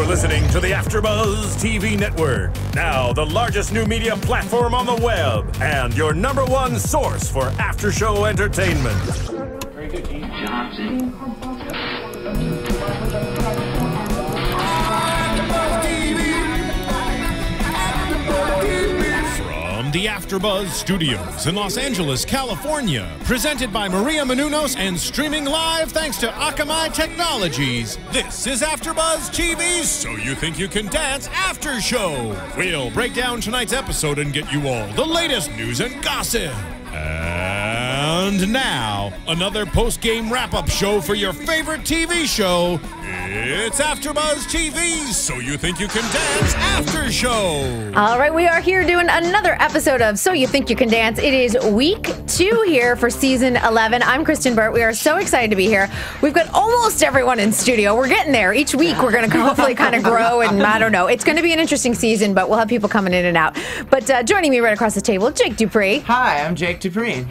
You're listening to the AfterBuzz TV network. Now, the largest new media platform on the web and your #1 source for after-show entertainment. Very good, Keith Johnson. From the AfterBuzz Studios in Los Angeles, California, presented by Maria Menounos and streaming live thanks to Akamai Technologies. This is AfterBuzz TV's So You Think You Can Dance After Show. We'll break down tonight's episode and get you all the latest news and gossip. And now, another post-game wrap-up show for your favorite TV show. It's AfterBuzz TV's So You Think You Can Dance After Show. All right, we are here doing another episode of So You Think You Can Dance. It is week 2 here for season 11. I'm Kristyn Burtt. We are so excited to be here. We've got almost everyone in studio. We're getting there. Each week we're going to hopefully kind of grow, and I don't know. It's going to be an interesting season, but we'll have people coming in and out. But joining me right across the table, Jake DuPree. Hi, I'm Jake DuPree.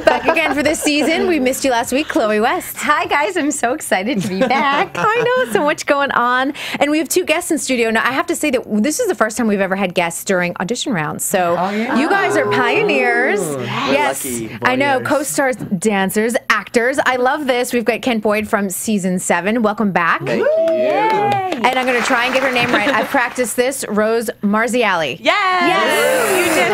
Back again for this season. We missed you last week, Chloe West. Hi, guys. I'm so excited to be back. I know, so much going on. And we have 2 guests in studio. Now, I have to say that this is the first time we've ever had guests during audition rounds. So you guys are pioneers. Yes, I know, co-stars, dancers, actors. I love this. We've got Ken Boyd from season 7. Welcome back. Thank you. And I'm going to try and get her name right. I've practiced this. Rose Marziale. Yes! You did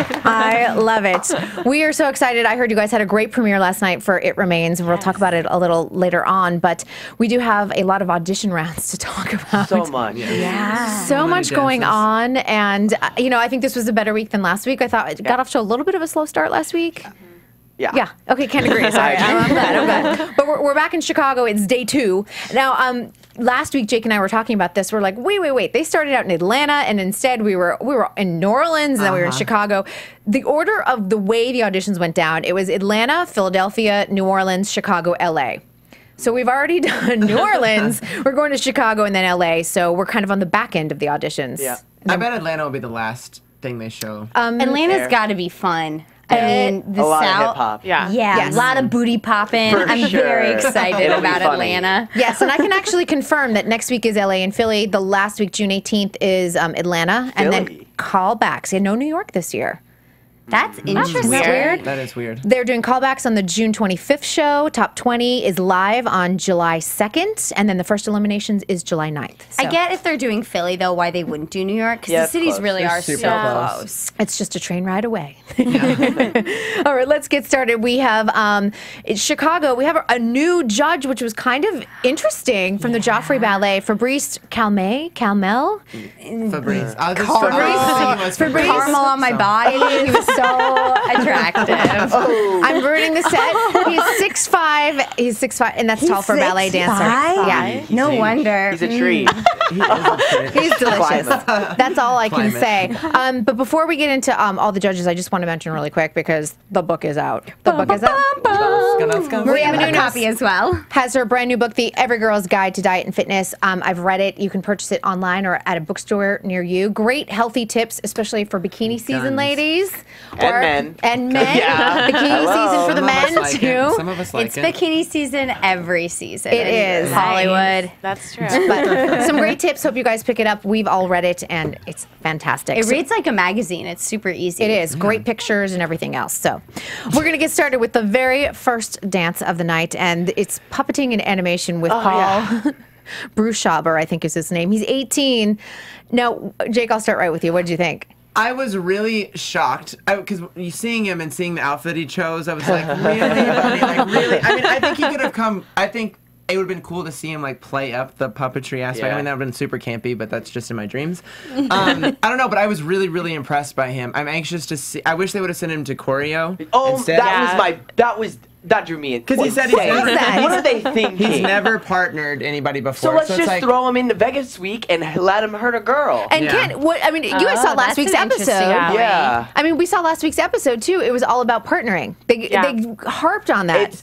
it. I love it. We are so excited. I heard you guys had a great premiere last night for It Remains, and we'll talk about it a little later on. But we do have a lot of audition rounds to talk about. So much. Yeah. So much going on. And, you know, I think this was a better week than last week. I thought it got off to a little bit of a slow start last week. Yeah. Okay, can't agree. Sorry. I'm glad. But we're back in Chicago. It's day 2. Now, last week, Jake and I were talking about this. We're like, wait. They started out in Atlanta, and instead we were in New Orleans, and then we were in Chicago. The order of the way the auditions went down, it was Atlanta, Philadelphia, New Orleans, Chicago, LA. So we've already done New Orleans. We're going to Chicago and then LA. So we're kind of on the back end of the auditions. Yeah. I bet Atlanta will be the last thing they show. Atlanta's got to be fun. I mean, the a lot South. of hip hop. Yeah, a lot of booty popping. I'm very excited about Atlanta. Yes, and I can actually confirm that next week is LA and Philly. The last week, June 18th, is Atlanta. And then callbacks. Yeah, no New York this year. That's interesting. Weird. That is weird. They're doing callbacks on the June 25th show. Top 20 is live on July 2nd. And then the first eliminations is July 9th. So. I get if they're doing Philly, though, why they wouldn't do New York. Because the cities really are so close. It's just a train ride away. All right, let's get started. We have in Chicago, we have a new judge, which was kind of interesting, from the Joffrey ballet, Fabrice Calmel. Fabrice. Fabrice. Caramel on my body. He was so attractive. I'm ruining the set. He's 6'5". He's 6'5", and that's tall for a ballet dancer. Yeah, no wonder. He's a treat. He's delicious. That's all I can say. But before we get into all the judges, I just want to mention really quick, because the book is out. The book is out. We have a copy as well. Has her brand new book, The Every Girl's Guide to Diet and Fitness. I've read it. You can purchase it online or at a bookstore near you. Great healthy tips, especially for bikini season, ladies. And men. Yeah. Bikini season for the men, too. Some of us like It's bikini season every season. It is. Hollywood. That's true. But some great tips. Hope you guys pick it up. We've all read it, and it's fantastic. It reads like a magazine. It's super easy. It is. Great pictures and everything else. So we're going to get started with the very first dance of the night, and it's puppeting and animation with Paul Bruschaber, I think is his name. He's 18. Now, Jake, I'll start right with you. What did you think? I was really shocked because seeing him and seeing the outfit he chose, I was like, really? Really? I mean, I think he could have come. I think it would have been cool to see him play up the puppetry aspect. Yeah. I mean, that would have been super campy, but that's just in my dreams. I don't know, but I was really, really impressed by him. I'm anxious to see. I wish they would have sent him to choreo instead. That drew me in. Because he said he's never, what are they thinking? He's never partnered anybody before. So let's just throw him into Vegas week and let him hurt a girl. And Ken, you guys saw last week's episode. Yeah. I mean, we saw last week's episode too. It was all about partnering. They harped on that.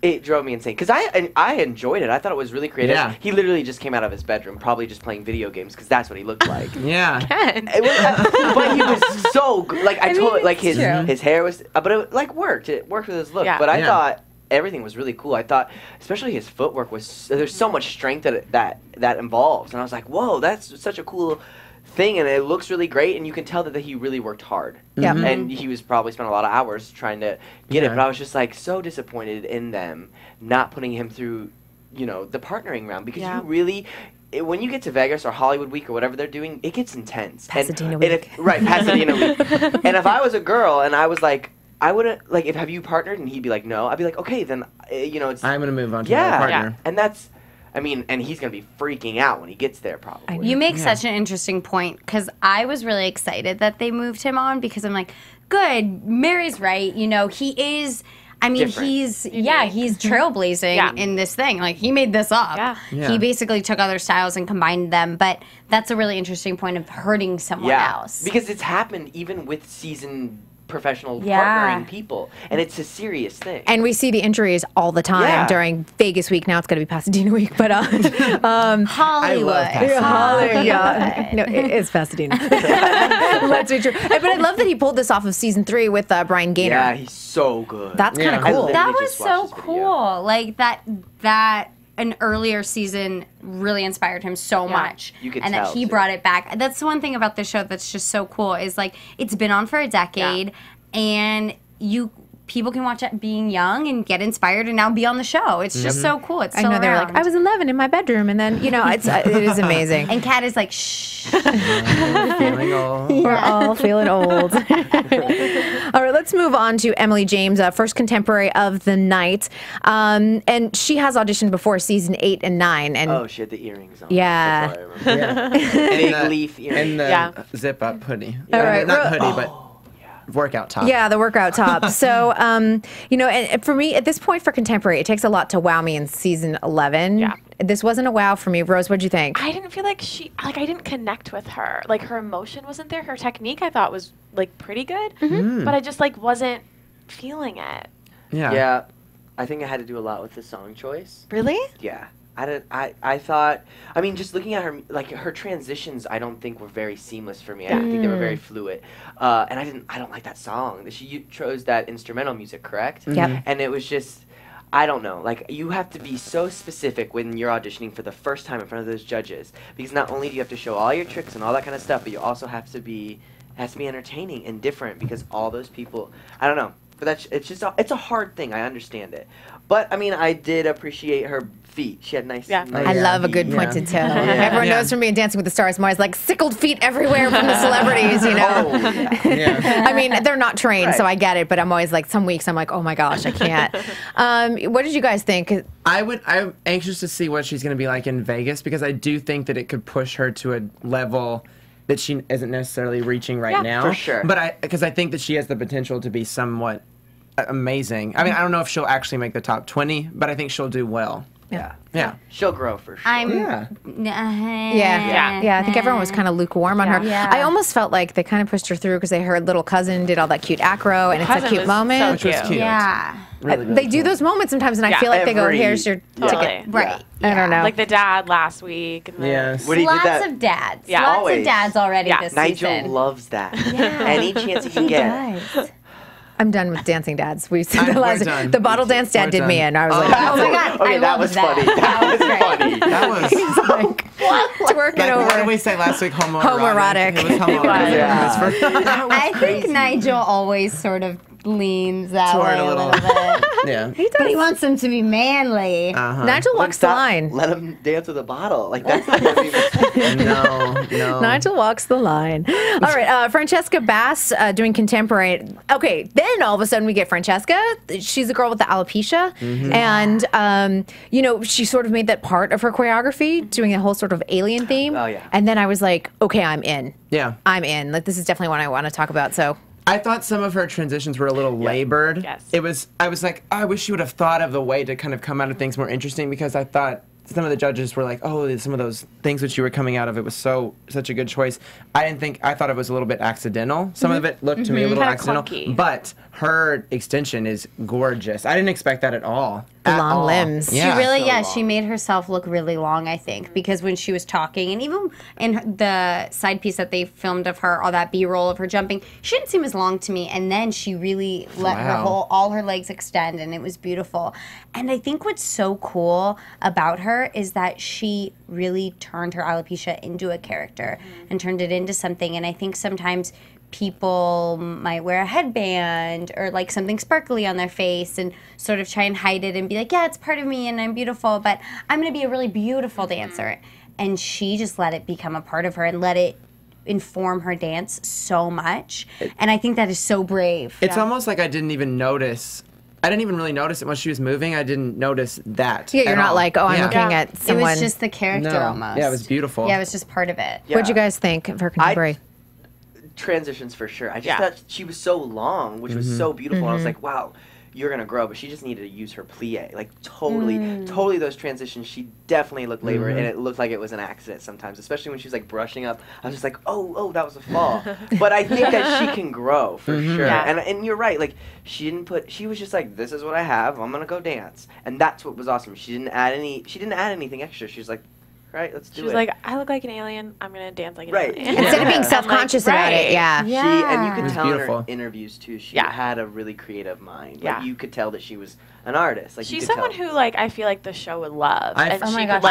It drove me insane because I enjoyed it. I thought it was really creative. Yeah. He literally just came out of his bedroom, probably just playing video games because that's what he looked like. Yeah. Ken. But he was so good. Like I told his true. his hair was, but it worked. It worked with his look. Yeah. But I thought everything was really cool. I thought, especially his footwork was. There's so much strength that involves, and I was like, whoa, that's such a cool thing, and it looks really great, and you can tell that he really worked hard. Yeah. And he was probably spent a lot of hours trying to get it, but I was just like so disappointed in them not putting him through, you know, the partnering round, because you really, when you get to Vegas or Hollywood Week or whatever they're doing, it gets intense. Pasadena Week. Pasadena Week. And if I was a girl and I was like, I wouldn't, like, if have you partnered, and he'd be like, no, I'd be like, okay, then, you know, it's... I'm going to move on to another partner. And that's... I mean, and he's going to be freaking out when he gets there, probably. You make such an interesting point, because I was really excited that they moved him on, because I'm like, good, Mary's right. You know, he is, I mean, different. he's trailblazing in this thing. Like, he made this up. Yeah. He basically took other styles and combined them, but that's a really interesting point of hurting someone else. Because it's happened even with seasoned professional partnering people, and it's a serious thing. And we see the injuries all the time during Vegas week. Now it's going to be Pasadena week, but Hollywood. Hollywood. No, it's Pasadena. Let's be true. But I love that he pulled this off of season 3 with Brian Gaynor. Yeah, he's so good. That's kind of cool. That was so cool. Like that an earlier season really inspired him so much. You could and tell, that he too. brought it back. That's the one thing about this show that's just so cool, is like it's been on for a decade, and people can watch it being young and get inspired and now be on the show. It's just so cool. It's I still know, they're like, around. I was 11 in my bedroom, and then, you know, it is amazing. And Kat is like, shh. Feeling old. We're all feeling old. All right, let's move on to Emily James, first contemporary of the night. And she has auditioned before season 8 and 9. And Oh, she had the earrings on. Yeah. That's all I remember. Big leaf earrings. And the zip-up hoodie. All right, Not hoodie, but workout top. Yeah, the workout top. So, you know, and for me, at this point for contemporary, it takes a lot to wow me in season 11. Yeah. This wasn't a wow for me. Rose, what'd you think? I didn't feel like I didn't connect with her. Like, her emotion wasn't there. Her technique, I thought, was, like, pretty good. But I just, like, wasn't feeling it. Yeah. I think I had to do a lot with the song choice. Really? Yeah. I thought, I mean, just looking at her, like, her transitions, I don't think were very seamless for me. I didn't think they were very fluid. And I don't like that song. You chose that instrumental music, correct? Yep. And it was just, I don't know. Like, you have to be so specific when you're auditioning for the first time in front of those judges. Because not only do you have to show all your tricks and all that kind of stuff, but you also have to be, it has to be entertaining and different, because all those people, I don't know. But it's a hard thing. I understand it. But, I mean, I did appreciate her feet. She had nice. I love a good pointed toe. Everyone knows from me in Dancing with the Stars, I'm always like sickled feet everywhere from the celebrities, you know? I mean, they're not trained, so I get it, but I'm always like, some weeks I'm like, oh my gosh, I can't. What did you guys think? I'm anxious to see what she's going to be like in Vegas, because I do think that it could push her to a level that she isn't necessarily reaching right now. For sure. But because I think that she has the potential to be somewhat amazing. I mean, I don't know if she'll actually make the top 20, but I think she'll do well. Yeah. She'll grow for sure. Yeah, I think everyone was kind of lukewarm on her. Yeah. I almost felt like they kind of pushed her through because they heard Little Cousin did all that cute acro, and it's a cute moment. So Which was cute. Yeah. Really, really They do cute. those moments sometimes, and I feel like they go, "Here's your Totally. ticket." Right. I don't know. Like the dad last week. And Yes. When he did Lots that, of dads. Yeah. Lots Always. of dads already this Nigel season. loves that. Any chance he can get. I'm done with dancing dads. We said We're the last done. the bottle dance dad We're did me done. in. I was like, Oh my God. Okay, I that love was that. funny. That was funny. That was he's like twerking like, what did over. we say last week? Homoerotic. Homoerotic. It was homoerotic. Yeah. I think Nigel always sort of leans that Toward way a a little. little bit. Yeah. But he wants them to be manly. Nigel walks the line. Let him dance with a bottle. Like, that's not what he was. No. Nigel walks the line. All right, Francesca Bass doing contemporary. Okay, then all of a sudden we get Francesca. She's a girl with the alopecia, and you know, she sort of made that part of her choreography, doing a whole sort of alien theme. Oh, yeah. And then I was like, okay, I'm in. Yeah. I'm in. Like, this is definitely one I want to talk about. So. I thought some of her transitions were a little labored. Yes. I was like, oh, I wish she would have thought of the way to kind of come out of things more interesting, because I thought some of the judges were like, oh, some of those things which you were coming out of, it was such a good choice. I thought it was a little bit accidental. Some of it looked to me a little Kinda accidental. clunky. But her extension is gorgeous. I didn't expect that at all. The long limbs. She really, she made herself look really long, I think, because when she was talking, and even in the side piece that they filmed of her, all that B-roll of her jumping, she didn't seem as long to me, and then she really let all her legs extend, and it was beautiful. And I think what's so cool about her is that she really turned her alopecia into a character and turned it into something, and I think sometimes people might wear a headband or like something sparkly on their face and sort of try and hide it and be like, yeah, it's part of me and I'm beautiful, but I'm going to be a really beautiful dancer. And she just let it become a part of her and let it inform her dance so much. And I think that is so brave. It's almost like I didn't even notice. I didn't even really notice it when she was moving. I didn't notice that. Yeah, you're not like, oh, I'm looking at someone. It was just the character almost. Yeah, it was beautiful. Yeah, it was just part of it. What'd you guys think of her contemporary? Transitions for sure. I just thought she was so long, which was so beautiful. I was like, wow, you're gonna grow, but she just needed to use her plie. Like totally those transitions. She definitely looked labor, and it looked like it was an accident sometimes, especially when she was like brushing up. I was just like, oh, that was a fall. But I think that she can grow for sure. Yeah. And you're right. Like she was just like, this is what I have. I'm gonna go dance, and that's what was awesome. She didn't add anything extra. She was like, right, let's do it. She was like, I look like an alien. I'm going to dance like an alien. Instead of being self-conscious about it, and you could tell in her interviews, too, she had a really creative mind. Like, you could tell that she was an artist. Like, she's someone who, like, I feel like the show would love. Oh my gosh,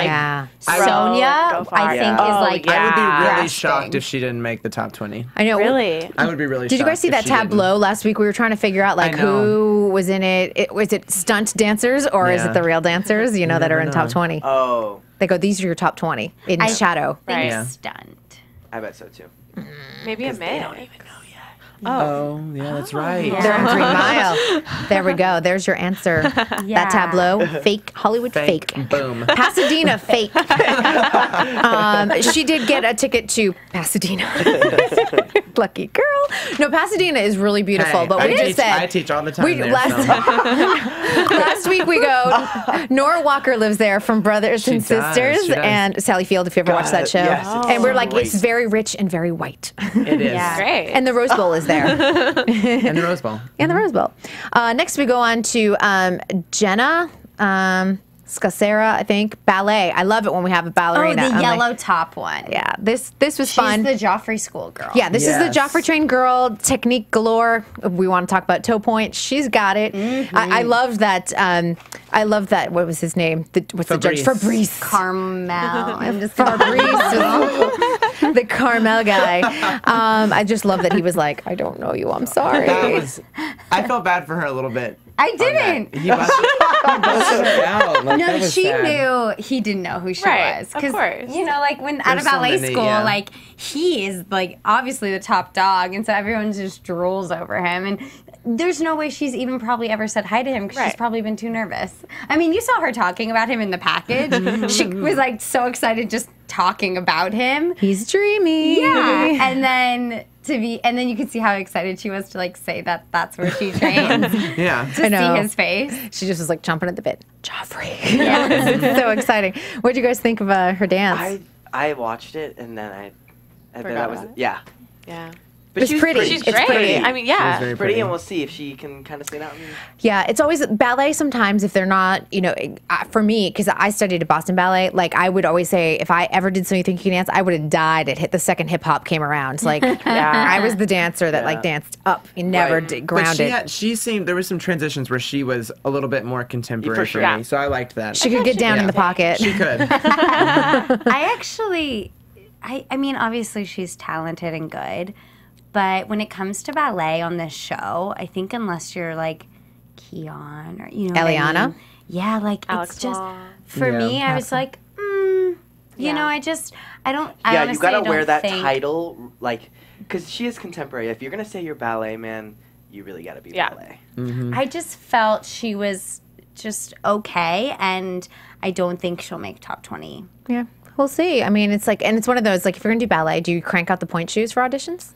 Sonia, I think, is like, I would be really shocked if she didn't make the top 20. I know. Really? I would be really shocked. Did you guys see that tableau last week? We were trying to figure out, like, who was in it. Was it stunt dancers or is it the real dancers, that are in the top 20? Oh. They go, these are your top 20 in shadow. Right. Stunt. I bet so too. Maybe a myth. They don't even know yet. Oh, yeah, that's right. Yeah. They're in 3 Mile. There we go. There's your answer. That tableau, fake, Hollywood fake. Boom. Pasadena, fake. She did get a ticket to Pasadena. Lucky girl. No, Pasadena is really beautiful, but we just said... I teach all the time there. Last week we go, Nora Walker lives there from Brothers and Sisters, and Sally Field, if you ever watched that show. Yes, and we're like, it's very rich and very white. It is. Yeah. Great. And the Rose Bowl is there. And the Rose Bowl. And the Rose Bowl. Next we go on to Jenna Scacera, I think. Ballet. I love it when we have a ballerina. Oh, the yellow top one. Yeah, this was fun. She's the Joffrey school girl. Yeah, this is the Joffrey trained girl. Technique galore. We want to talk about toe point. She's got it. I love that. I love that. What was his name? What's the judge? Fabrice. Carmel. I'm just Fabrice. The Carmel guy. I just love that he was like, I don't know you. I'm sorry. I felt bad for her a little bit. I didn't. He busted her out. Like, no, she knew he didn't know who she was. Of course. Like when out of ballet school, like he is like obviously the top dog, and so everyone just drools over him. And there's no way she's even probably ever said hi to him because she's probably been too nervous. I mean, you saw her talking about him in the package. She was like so excited just talking about him. He's dreamy. Yeah, and then you could see how excited she was to like say that that's where she trains. Yeah, to see his face. She just was like chomping at the bit. Joffrey. Yeah, it's so exciting. What did you guys think of her dance? I watched it and then I thought that was yeah. But it's pretty. She's pretty. I mean, yeah. She's very pretty, and we'll see if she can kind of stand out. Yeah, it's always ballet sometimes if they're not, for me, because I studied at Boston Ballet, like I would always say if I ever did something you think you can dance, I would have died at hit the second hip hop came around. Like I was the dancer that like danced up and never did grounded. But she seemed, there was some transitions where she was a little bit more contemporary for me, so I liked that. She could get down in the pocket. She could. I mean, obviously she's talented and good. But when it comes to ballet on this show, I think unless you're like Keon or Eliana, yeah, like Alex it's just Wong. for me. I was like, I don't. Yeah, you gotta wear that title, like, because she is contemporary. If you're gonna say you're ballet, man, you really gotta be ballet. Mm-hmm. I just felt she was just okay, and I don't think she'll make top 20. Yeah, we'll see. I mean, it's like, and it's one of those like, if you're gonna do ballet, do you crank out the point shoes for auditions?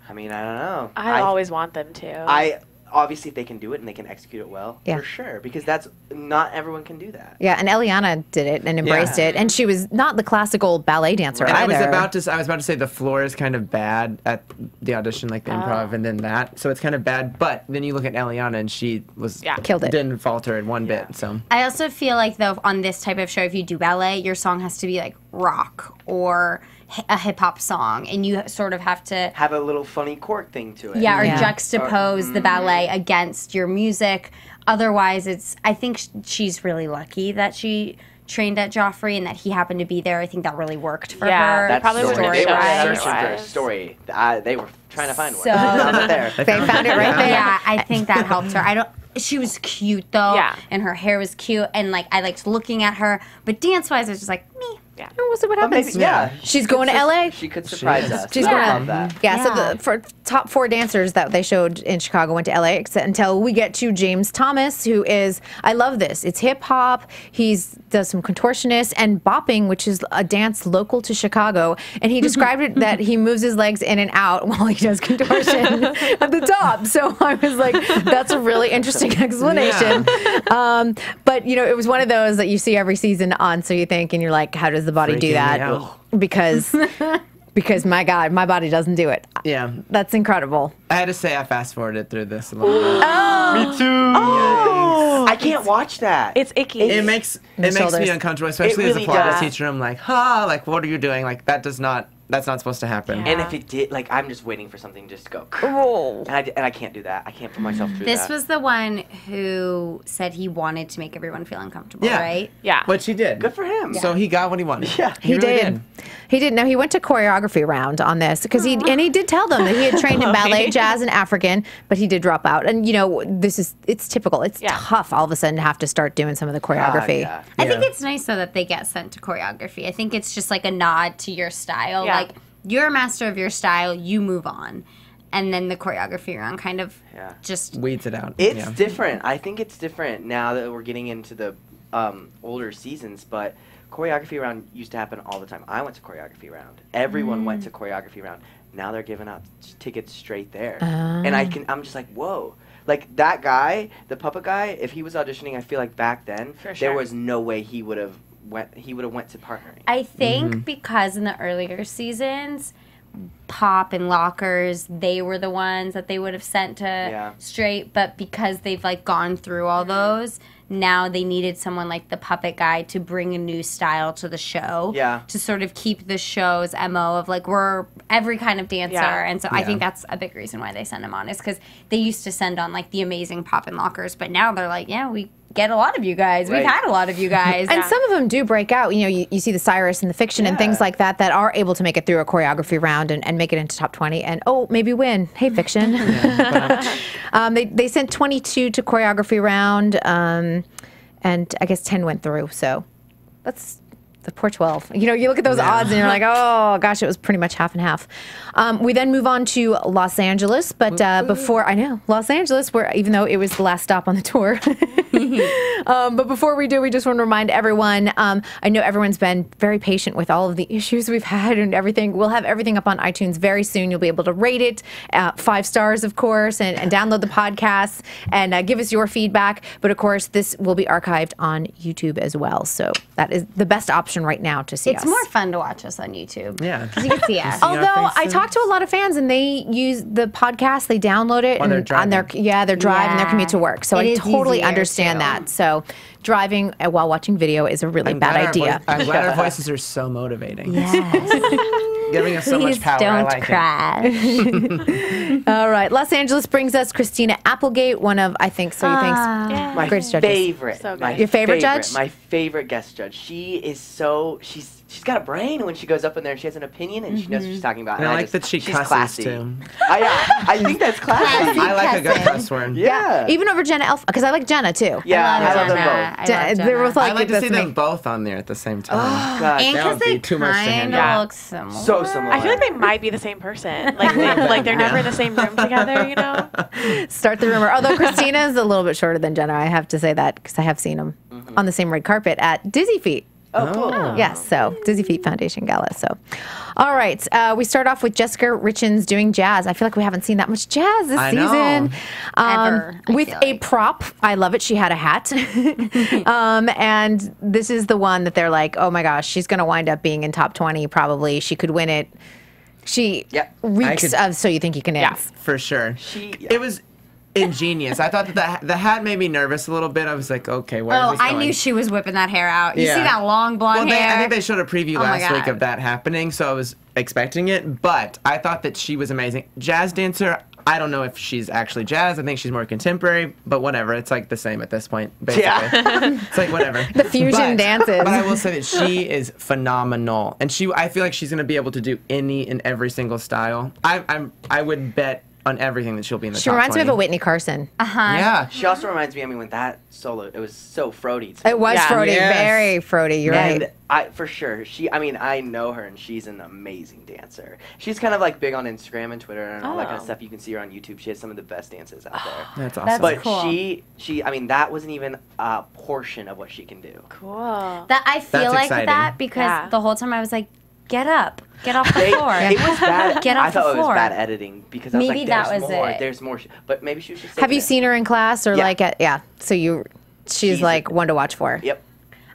I mean, I don't know. I always want them to. obviously if they can do it and they can execute it well, for sure, because that's not everyone can do that. Yeah, and Eliana did it and embraced it, and she was not the classical ballet dancer either. I was about to say the floor is kind of bad at the audition, like the improv, and then that, so it's kind of bad. But then you look at Eliana, and she was killed it, didn't falter in one bit. So I also feel like though on this type of show, if you do ballet, your song has to be like rock or a hip hop song, and you sort of have to have a little funny cork thing to it. Yeah, or juxtapose the ballet against your music. Otherwise, I think she's really lucky that she trained at Joffrey and that he happened to be there. I think that really worked for her. That's probably they were story-wise. searching for a story. They were trying to find one. There. They found it right there. Yeah, I think that helped her. She was cute though, and her hair was cute, and like I liked looking at her. But dance-wise, I was just like, me. Yeah. We'll see what happens. Maybe, She's going to LA. She could surprise us. She's going to. Yeah. So for top 4 dancers that they showed in Chicago went to LA, until we get to James Thomas, who is, I love this. It's hip hop. Does some contortionist and bopping, which is a dance local to Chicago. And he described it that he moves his legs in and out while he does contortion at the top. So I was like, that's a really interesting explanation. Yeah. But it was one of those that you see every season on. So you think, and you're like, how does the body do that? Because my God, my body doesn't do it. Yeah. That's incredible. I had to say I fast-forwarded through this a little bit. Me too. Oh. I can't watch that. It's icky. It makes me uncomfortable, especially as a Pilates teacher. I'm like, like, what are you doing? Like, that's not supposed to happen. And if it did, like, I'm just waiting for something just to go. And I can't do that. I can't put myself through that. This was the one who said he wanted to make everyone feel uncomfortable, right? Yeah. Which he did. Good for him. So he got what he wanted. Yeah. He really did. He did. Now, he went to choreography round on this because he did tell them that he had trained in ballet, jazz, and African, but he did drop out. And, it's typical. It's tough all of a sudden to have to start doing some of the choreography. I think it's nice, though, that they get sent to choreography. I think it's just like a nod to your style. Yeah. Like, you're a master of your style, you move on. And then the choreography round kind of just weeds it out. It's different. I think it's different now that we're getting into the older seasons, but choreography round used to happen all the time. I went to choreography round. Everyone went to choreography round. Now they're giving out tickets straight there. And I'm just like, whoa. Like, that guy, the puppet guy, if he was auditioning, I feel like back then, there was no way he would have went to partnering. I think because in the earlier seasons, Pop and Lockers, they were the ones that they would have sent to straight, but because they've like gone through all those, now they needed someone like the puppet guy to bring a new style to the show. Yeah. To sort of keep the show's MO of like, we're every kind of dancer. Yeah. And so I think that's a big reason why they send him on, is because they used to send on like the amazing Pop and Lockers, but now they're like, we get a lot of you guys. We've had a lot of you guys. And some of them do break out. You see the Cyrus and the Fiction and things like that are able to make it through a choreography round and make it into top 20 and, maybe win. Hey, Fiction. They sent 22 to choreography round, and I guess 10 went through. So that's the poor 12. You look at those odds and you're like, oh, gosh, it was pretty much half and half. We then move on to Los Angeles. But Los Angeles, where even though it was the last stop on the tour. But before we do, we just want to remind everyone, I know everyone's been very patient with all of the issues we've had and everything. We'll have everything up on iTunes very soon. You'll be able to rate it 5 stars, of course, and download the podcast and give us your feedback. But, of course, this will be archived on YouTube as well. So that is the best option right now to see us. It's more fun to watch us on YouTube. Yeah. Because you can see us. Although I talked to a lot of fans and they use the podcast, they download it on their drive and their commute to work. So I totally understand that. So driving while watching video is a really bad idea. I'm glad our voices are so motivating. Yes. Giving us so much power. Don't crash. All right. Los Angeles brings us Christina Applegate, one of, I think, my greatest judges. Favorite. So good. Your favorite judge? My favorite guest judge. She is she's got a brain when she goes up in there and she has an opinion and she knows what she's talking about. And I like that she cusses classy. too. I think that's classy. I like a good cuss word. Yeah. Even over Jenna Elfman, because I like Jenna too. Yeah, I love them both. They're both I like to see them both on there at the same time. Oh, God. And because they too much to kind handle. of look similar. So similar. I feel like they might be the same person. Like they're never in the same room together, Start the rumor. Although Christina is a little bit shorter than Jenna, I have to say that because I have seen them on the same red carpet at Dizzy Feet. Oh, cool. Yes, so Dizzy Feet Foundation Gala. So, all right, we start off with Jessica Richens doing jazz. I feel like we haven't seen that much jazz this season. Ever, I with feel a like. prop. I love it. She had a hat. And this is the one that they're like, oh my gosh, she's going to wind up being in top 20 probably. She could win it. She reeks of So You Think You Can Dance. For sure. It was ingenious. I thought that the hat made me nervous a little bit. I was like, okay, where is this I going? knew she was whipping that hair out. You see that long blonde hair? I think they showed a preview my last week God. of that happening, so I was expecting it. But I thought that she was amazing. Jazz dancer. I don't know if she's actually jazz. I think she's more contemporary, but whatever. It's like the same at this point, basically. Yeah. It's like whatever. The fusion dances. But I will say that she is phenomenal, and I feel like she's going to be able to do any and every single style. I would bet on everything that she'll be in the She top reminds 20. me of a Whitney Carson. Yeah. She also reminds me, when that solo, it was so Frody. to It me. was Frody, Yes. very Frody. You're And right. for sure, I know her, and she's an amazing dancer. She's kind of like big on Instagram and Twitter and all that kind of stuff. You can see her on YouTube. She has some of the best dances out there. That's awesome. That's But cool. that wasn't even a portion of what she can do. Cool. That I feel That's like exciting. that because Yeah. the whole time I was like, get up, get off the floor. It was bad. Get I off the thought it was floor. bad editing because I was Maybe like, that there's was more, it. there's more. But maybe she was just Have you saving seen her in class or Yeah. like so she's like one to watch for. it. Yep.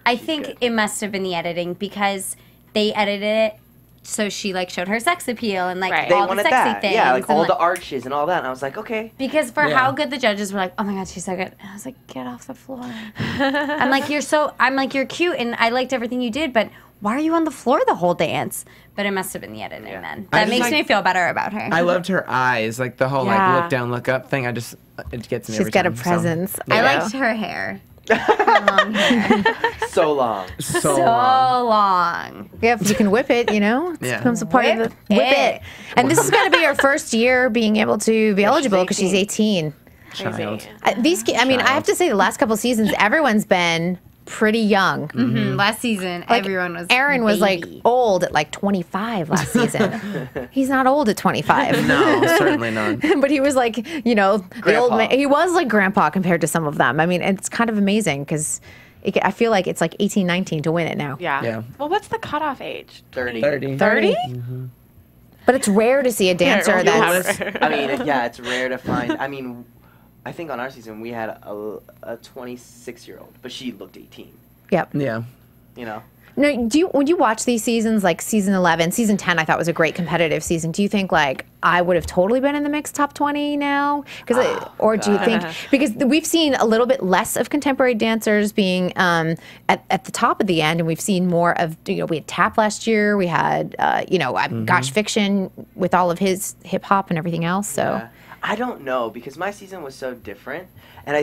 I think good. it must have been the editing because they edited it so she like showed her sex appeal and like Right. They all the wanted sexy that. things. Yeah, like and, all the arches and all that. And I was like, okay. because for Yeah. how good the judges were like, oh my god, she's so good. And I was like, get off the floor. I'm like, you're cute and I liked everything you did, but why are you on the floor the whole dance? But it must have been the editing then. I That just makes like- me feel better about her. I loved her eyes, like the whole Yeah. like look down, look up thing. It gets me. She's every got a time, so. presence. I Yeah. liked her hair. Her long hair. So long. So So long. long. Yeah, if you can whip it, it Yeah. becomes a part of Whip the whip it. it. And this is going to be her first year being able to be eligible because she's 18. Child. I have to say, the last couple seasons, everyone's been pretty young. Last season, Like, everyone was Aaron was like baby. old at like 25 last season. He's not old at 25. No, certainly not. But he was like, the old Grandpa. man. He was like grandpa compared to some of them. I mean, it's kind of amazing because I feel like it's like 18, 19 to win it now. Yeah. Yeah. Well, what's the cutoff age? 30. 30. 30? But it's rare to see a dancer Yeah, that's. I mean, yeah, it's rare to find. I mean, I think on our season we had a 26-year-old, but she looked 18. Yep. Yeah. You know. No, when you watch these seasons, like season 11, season 10, I thought was a great competitive season. Do you think like I would have totally been in the mix top 20 now? Or do you think because we've seen a little bit less of contemporary dancers being at the top of the end, and we've seen more of we had Tap last year, we had Gosh Fiction with all of his hip hop and everything else. So Yeah. I don't know because my season was so different, and I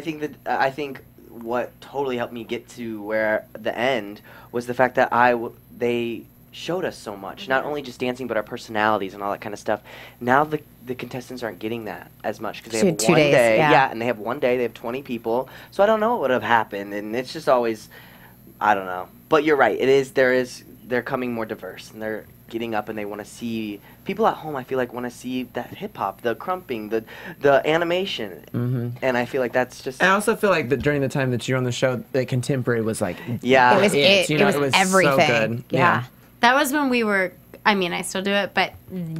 think what totally helped me get to where the end was the fact that they showed us so much, not only just dancing but our personalities and all that kind of stuff. Now the contestants aren't getting that as much because they have 2 one days, day, yeah. and they have one day, they have 20 people, so I don't know what would have happened, and it's just always, I don't know. But you're right, they're coming more diverse, and they're getting up and they want to see people at home. I feel like want to see that hip hop, the crumping, the animation, and I feel like that's just. I also feel like that during the time that you're on the show, the contemporary was like Yeah, it was it was so everything. good. Yeah. That was when we were. I mean, I still do it, but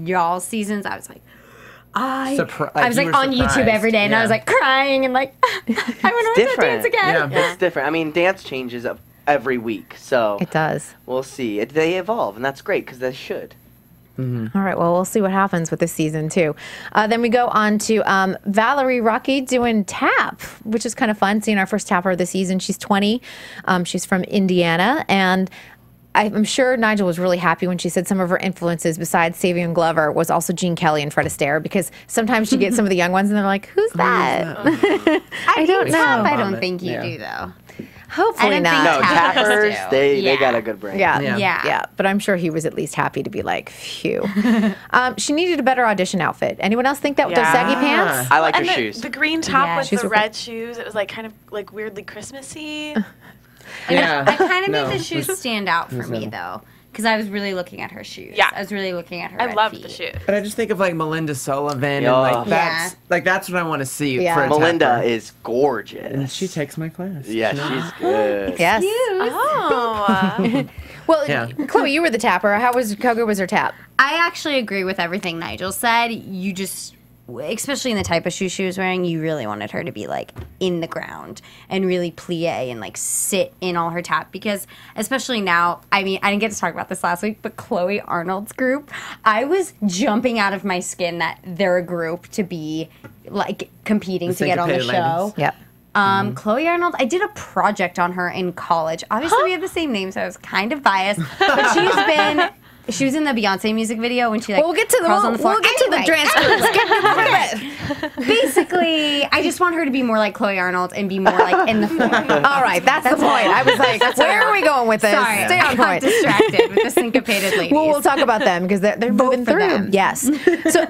y'all seasons, I was like, I was you like were on YouTube surprised. every day, and I was Yeah. like crying and like, I want to watch that different. dance again. Yeah. It's different. I mean, dance changes every week, so It does. we'll see. They evolve, and that's great because they should. All right, well, we'll see what happens with this season, too. Then we go on to Valerie Rocky doing tap, which is kind of fun, seeing our first tapper of the season. She's 20. She's from Indiana, and I'm sure Nigel was really happy when she said some of her influences besides Savion Glover was also Gene Kelly and Fred Astaire, because sometimes you get some of the young ones and they're like, who's that? I don't Tap, know. I don't think you do though. Hopefully I don't not. think No, Tappers tappers, do. they Yeah. got a good brain. Yeah. Yeah. Yeah. But I'm sure he was at least happy to be like, phew. She needed a better audition outfit. Anyone else think that with those Yeah. saggy pants? I like And her the, shoes. the green top Yeah. with Shoes the were red shoes. It was like kind of like weirdly Christmassy. Yeah. I kind of No, made the shoes stand out for me no. though. because I was really looking at her shoes. Yeah. I was really looking at her I red loved feet. the shoes. But I just think of like Melinda Sullivan Yeah. and that's what I want to see Yeah. for a Melinda tapper. is gorgeous. And she takes my class. Yeah, she's good. Yes. Oh. Well, Yeah. Chloe, you were the tapper. How good was her tap? I actually agree with everything Nigel said. You just, especially in the type of shoe she was wearing, you really wanted her to be like in the ground and really plie and like sit in all her tap, because especially now, I mean, I didn't get to talk about this last week, but Chloe Arnold's group, I was jumping out of my skin that they're a group to be like competing to get on the syncopated show. ladies. Yep. Chloe Arnold, I did a project on her in college. Obviously, we have the same name, so I was kind of biased. But she was in the Beyonce music video when she like We'll get to the crawls on the floor. we'll get to the transcripts. Basically, I just want her to be more like Chloe Arnold and be more like in the floor. All right, that's the point. I was like, where are we going with this? Sorry, Stay I on got point. distracted with the syncopated ladies. Well, we'll talk about them because they're moving for through. them. Yes.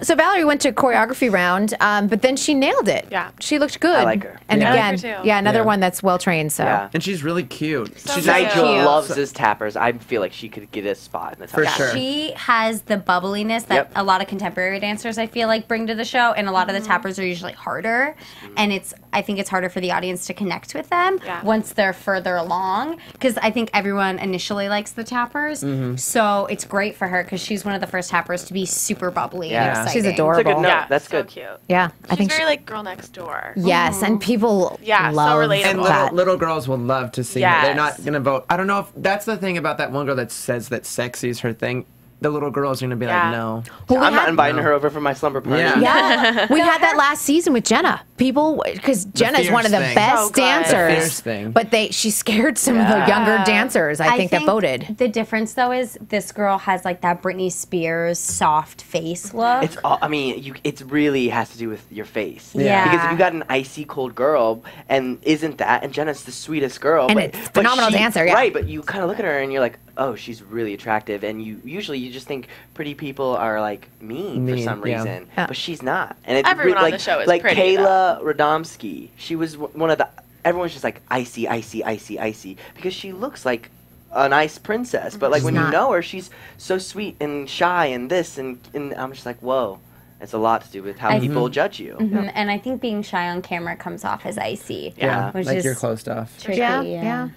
So Valerie went to choreography round, but then she nailed it. Yeah. She looked good. I like her. And Yeah. I again, like her too. yeah, another Yeah. one that's well trained. So Yeah. And she's really cute. So She's cute. Nigel Cute. loves his tappers. I feel like she could get a spot in the top. For sure. She has the bubbliness that Yep. a lot of contemporary dancers, I feel like, bring to the show, and a lot of the tappers are usually harder, and I think it's harder for the audience to connect with them Yeah. once they're further along, because I think everyone initially likes the tappers, so it's great for her because she's one of the first tappers to be super bubbly Yeah. and exciting. She's That's a adorable. good note. Yeah, That's so good. cute. yeah, She's I think very like girl next door. yes, and people Yeah, so love relatable. And that. little girls will love to see her. They're Yes. not going to vote. I don't know if that's the thing about that one girl that says that sexy is her thing. The little girls are going to be Yeah. like, no. Well, we I'm not had- inviting her over for my slumber party. Yeah. Yeah, we had that last season with Jenna. People, because Jenna is one of the fierce thing. best So good. dancers. The fierce thing. But she scared some of the younger dancers. I think that voted. The difference, though, is this girl has like that Britney Spears soft face look. It's all. I mean, it really has to do with your face. Yeah. Because if you got an icy cold girl and isn't that, and Jenna's the sweetest girl, And but, a phenomenal dancer, yeah. Right, but you kind of look at her and you're like, oh, she's really attractive, and you just think pretty people are like mean for Mean, some yeah. reason, Yeah. but she's not. And it's Everyone on like, the show is like pretty, Kayla Radomski. She was one of the. Everyone's just like icy, icy, icy, icy, because she looks like a nice princess, but like when not. you know her, she's so sweet and shy and this and I'm just like, whoa. It's a lot to do with how people judge you. Mhm, and I think being shy on camera comes off as icy. Yeah, Which like is you're closed off. tricky. Yeah.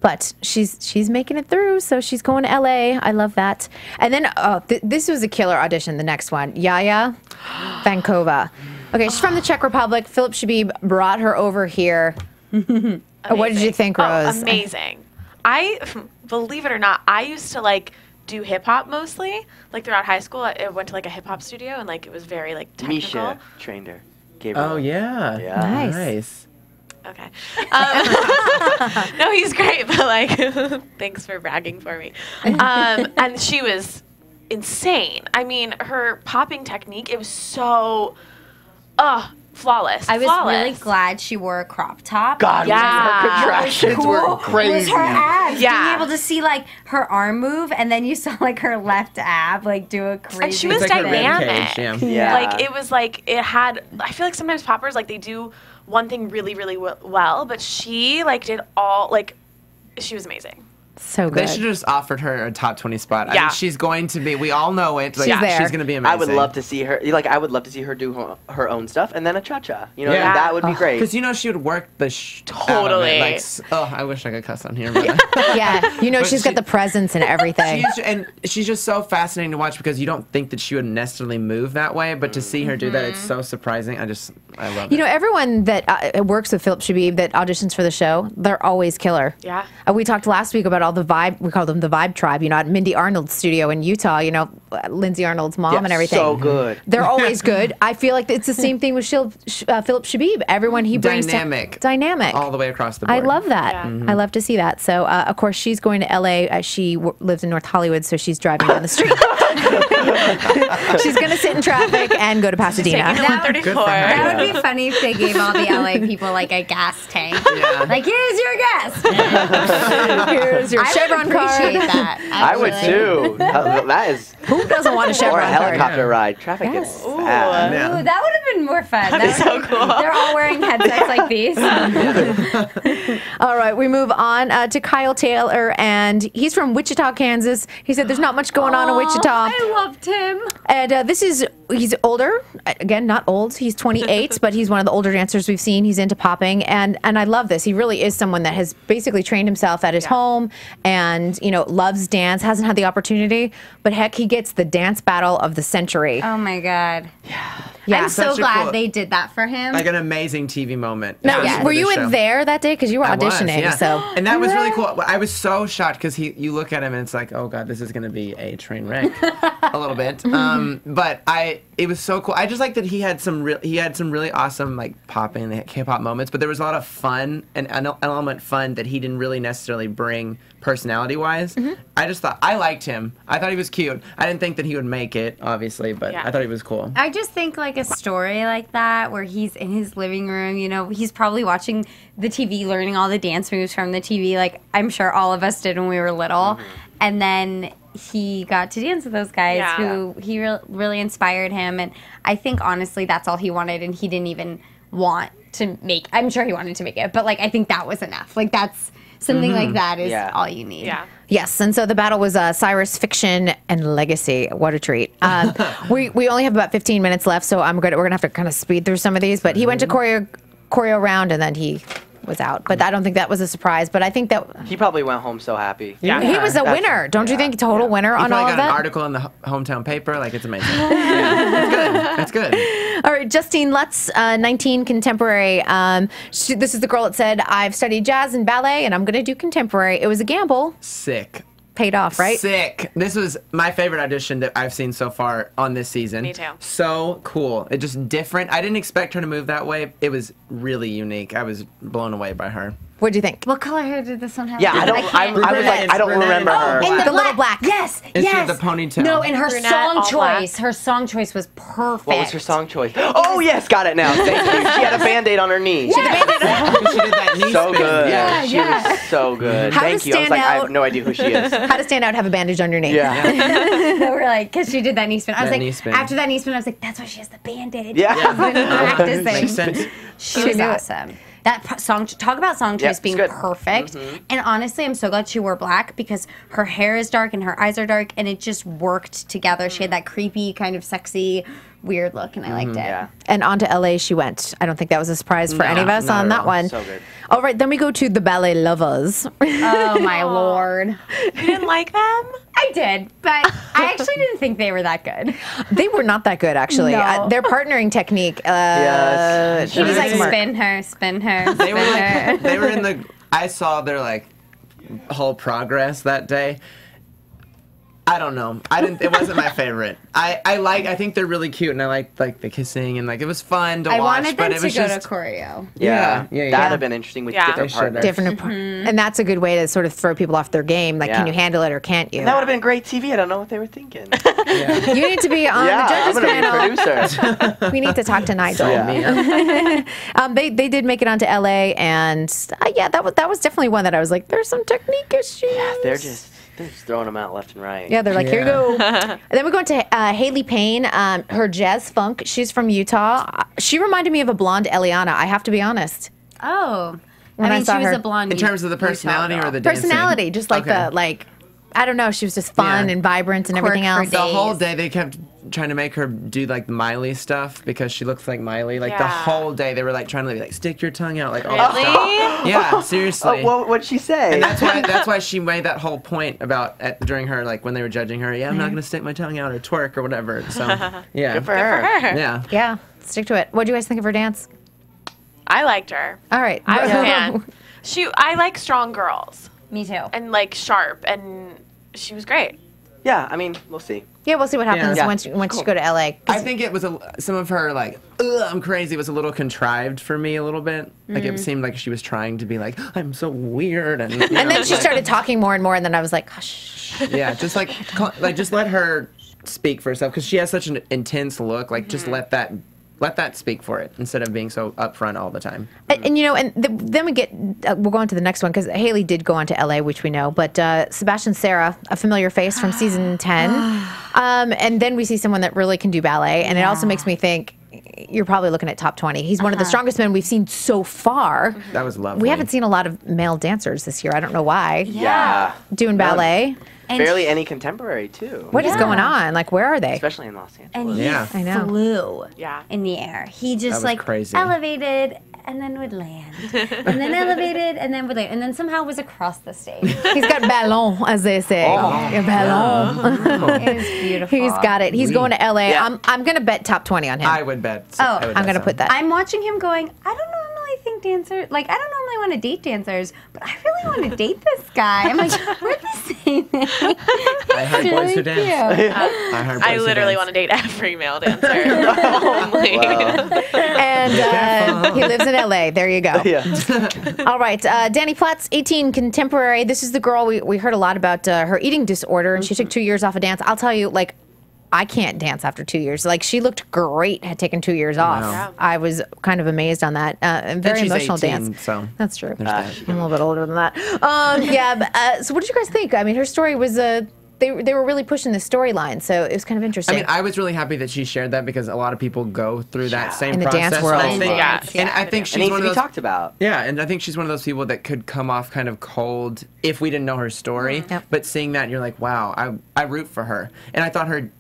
But she's making it through, so she's going to LA. I love that. And then this was a killer audition. The next one, Yaya Vankova. Okay, she's from the Czech Republic. Philip Shabib brought her over here. What did you think, Rose? Oh, amazing. I believe it or not, I used to like do hip hop mostly. Like throughout high school, I went to like a hip hop studio, and like it was very like technical. Misha trained her. Gabriel. Oh, yeah. Yeah. Nice. Nice. Okay. No, he's great, but like, thanks for bragging for me. And she was insane. I mean, her popping technique, it was so, flawless. I was flawless. really glad she wore a crop top. God, Yeah. her contractions were crazy. Was her abs. Yeah. Being able to see like her arm move, and then you saw like her left ab like do a crazy. And she was It's like her dynamic. rib cage, Yeah. Like it was like it had. I feel like sometimes poppers like they do one thing really really well, but she like did all like. She was amazing. So They good. should have just offered her a top 20 spot. I Yeah. mean, she's going to be, we all know it. Like, She's there. She's going to be amazing. I would love to see her. Like, I would love to see her do her own stuff and then a cha-cha. You know, Yeah. that would be great. Because you know she would work the Totally. Like, I wish I could cuss on here. But Yeah, you know, But she's got she- the presence and everything. she's just so fascinating to watch because you don't think that she would necessarily move that way, but to see her do that, it's so surprising. I love You it. know, everyone that works with Philip Shabib that auditions for the show, they're always killer. Yeah. We talked last week about all the vibe. We call them the Vibe Tribe. You know, at Mindy Arnold's studio in Utah. You know, Lindsay Arnold's mom Yeah, and everything. so good. They're always good. I feel like it's the same thing with Philip Shabib. Everyone he brings Dynamic. dynamic. All the way across the board. I love that. Yeah. I love to see that. So, of course, she's going to LA. She lives in North Hollywood, so she's driving down the street. She's going to sit in traffic and go to Pasadena. Taking the 134. That would be funny if they gave all the LA people like a gas tank. Yeah. Like, here's your gas. Here's your Chevron card. Appreciate that. I would too. That is. Who doesn't want a Or Chevron a card? helicopter ride. Traffic Yes. gets bad. Ooh, that would have been more fun. That'd be so cool. They're all wearing headsets like these. All right, we move on to Kyle Taylor, and he's from Wichita, Kansas. He said there's not much going on in Wichita. I loved him. And he's older. Again, not old. He's 28, but he's one of the older dancers we've seen. He's into popping, and I love this. He really is someone that has basically trained himself at his home and, loves dance, hasn't had the opportunity, but heck, he gets the dance battle of the century. Oh, my God. Yeah. I'm so Such a glad cool- they did that for him. Like an amazing TV moment. Now, for were this you show. there that day? Because you were I was, auditioning, yeah. so. And that was really cool. I was so shocked because you look at him and it's like, oh god, this is gonna be a train wreck, a little bit. But it was so cool. I just like that he had some really awesome like popping K-pop moments, but there was a lot of fun and an element fun that he didn't really necessarily bring personality wise. I just thought I liked him. I thought he was cute. I didn't think that he would make it, obviously, but Yeah. I thought he was cool. I just think like a story like that where he's in his living room, he's probably watching the TV, learning all the dance moves from the TV, like I'm sure all of us did when we were little. And then he got to dance with those guys who he really inspired him. And I think honestly that's all he wanted, and he didn't even want to make, I'm sure he wanted to make it, but like I think that was enough. Like that's something like that is all you need. Yeah. Yes, and so the battle was Cyrus Fiction and Legacy. What a treat! We only have about 15 minutes left, so we're gonna have to kind of speed through some of these. But he went to choreo round, and then he was out. But I don't think that was a surprise. But I think that He probably went home so happy. Yeah. he was a winner. Don't you think? Total winner He on all probably of got an that. article in the hometown paper. Like it's amazing. It's good. All right, Justine Lutz, 19, contemporary. This is the girl that said, I've studied jazz and ballet, and I'm going to do contemporary. It was a gamble. Sick. Paid off, right? Sick. This was my favorite audition that I've seen so far on this season. Me too. So cool. It just different. I didn't expect her to move that way. It was really unique. I was blown away by her. What'd you think? What color hair did this one have? Yeah, I was like, I don't remember her. And The little black. Yes, And she yes. had the ponytail. No, and her Brunette, song all black. choice. Her song choice was perfect. What was her song choice? Oh, yes, got it now. Thank you. She had a Band-Aid on her knee. She did that knee So spin. good. Yeah. She was so good. How to Thank you. I was stand like, I out- have no idea who she is. How to stand out, have a bandage on your knee. Yeah. No, we're like, because she did that knee spin. I was That like, knee spin. after that knee spin, I was like, that's why she has the Band-Aid. Yeah. She's been practicing. Makes sense. She was knew it. awesome. That song, talk about song choice it's being good. perfect. And honestly, I'm so glad she wore black because her hair is dark and her eyes are dark, and it just worked together. She had that creepy, kind of sexy, weird look, and I liked it. Yeah. And on to LA she went. I don't think that was a surprise for any of us not on at that all. one. So good. All right, then we go to the Ballet Lovers. Oh my lord. You didn't like them? I did, but I actually didn't think they were that good. They were not that good, actually. No. Their partnering technique. Yes. He was like, smart. spin her, spin her, They were spin her. like, they were in the. I saw their like whole progress that day. I don't know. I didn't. It wasn't my favorite. I think they're really cute, and I like the kissing, and like it was fun to I watch. wanted but them it to was go just to choreo. Yeah. That'd have been interesting with Yeah. different They should've. partners. Different, and that's a good way to sort of throw people off their game. Like, Yeah. can you handle it or can't you? That would have been great TV. I don't know what they were thinking. yeah. You need to be on yeah, the I'm judges gonna panel. be producer. We need to talk to Nigel. Yeah. They did make it onto LA, and yeah, that was definitely one that I was like, there's some technique issues. They're just throwing them out left and right. Yeah, they're like, here you go. And then we're going to Haley Payne, her jazz funk. She's from Utah. She reminded me of a blonde Eliana, I have to be honest. Oh. When I I mean, saw she was her. a blonde. In terms of the personality or the dancing? Personality, just like Okay. I don't know, she was just fun Yeah. and vibrant and Quirk everything for else. The whole days. day they kept trying to make her do like Miley stuff because she looks like Miley. Like the Yeah. whole day they were like trying to like stick your tongue out, like all Really? that stuff. Yeah, seriously. Oh, what'd she say? And that's why she made that whole point about during her like when they were judging her. Yeah, I'm not gonna stick my tongue out or twerk or whatever. So yeah, Good for her. yeah. Yeah, stick to it. What do you guys think of her dance? I liked her. All right. I was a fan. I like strong girls Me too. and like sharp, and she was great. Yeah, I mean, we'll see. Yeah, we'll see what happens Yeah. once you go to LA. 'Cause I think it was some of her like I'm crazy was a little contrived for me a little bit. Like it seemed like she was trying to be like I'm so weird and and then she started talking more and more, and then I was like, hush. yeah, just like just let her speak for herself because she has such an intense look. Like, just let that speak for it instead of being so upfront all the time. And you know, then we get we'll go on to the next one because Haley did go on to LA, which we know, but Sebastian Serra, a familiar face from season 10, and then we see someone that really can do ballet, and it also makes me think you're probably looking at top 20. He's one of the strongest men we've seen so far. That was lovely. We haven't seen a lot of male dancers this year. I don't know why. Yeah. Doing ballet. And barely any contemporary too. What is going on? Like, where are they? Especially in Los Angeles. And he I know. flew Yeah. in the air. He just was like crazy. elevated and then would land. And then elevated and then would land. And then somehow was across the stage. He's got ballon, as they say. A ballon. It was beautiful. He's got it. He's going to LA. Yeah. I'm going to bet top 20 on him. I would bet. Oh, I would I'm bet going to so. put that. I'm watching him going, I don't normally think dancers, like, I don't normally want to date dancers, but I really want to date this guy. I'm like, we're the same thing. I heard boys really who dance. cute. I heard boys I who literally dance. want to date every male dancer. Only. And he lives in LA. There you go. Yeah. All right. Danny Platz, 18, contemporary. This is the girl we heard a lot about her eating disorder, and she took 2 years off of dance. I'll tell you, like, I can't dance after 2 years. Like, she looked great, had taken 2 years off. Wow. I was kind of amazed on that. Very she's emotional 18, dance. so That's true. there's that. I'm a little bit older than that. So what did you guys think? I mean, her story was they were really pushing the storyline, so it was kind of interesting. I mean, I was really happy that she shared that because a lot of people go through that same In the process. dance world. And I think, Yeah. and I think It she's needs one to of be those. talked about. Yeah, and I think she's one of those people that could come off kind of cold if we didn't know her story. Yep. But seeing that, you're like, wow, I root for her. And I thought her